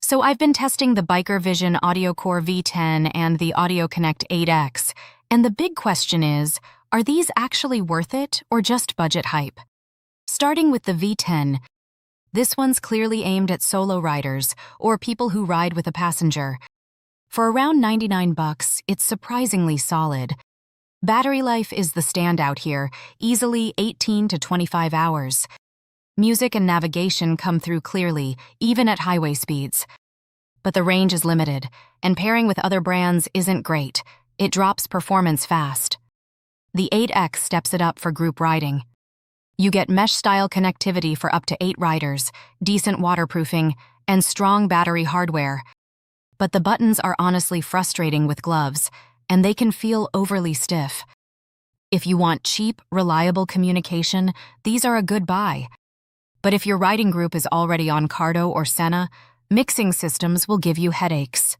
So I've been testing the Vision Audiocore V10 and the Audioconnect 8X, and the big question is, are these actually worth it or just budget hype? Starting with the V10, this one's clearly aimed at solo riders or people who ride with a passenger. For around $99, it's surprisingly solid. Battery life is the standout here, easily 18 to 25 hours. Music and navigation come through clearly, even at highway speeds. But the range is limited, and pairing with other brands isn't great. It drops performance fast. The 8X steps it up for group riding. You get mesh-style connectivity for up to 8 riders, decent waterproofing, and strong battery hardware. But the buttons are honestly frustrating with gloves, and they can feel overly stiff. If you want cheap, reliable communication, these are a good buy. But if your riding group is already on Cardo or Senna, mixing systems will give you headaches.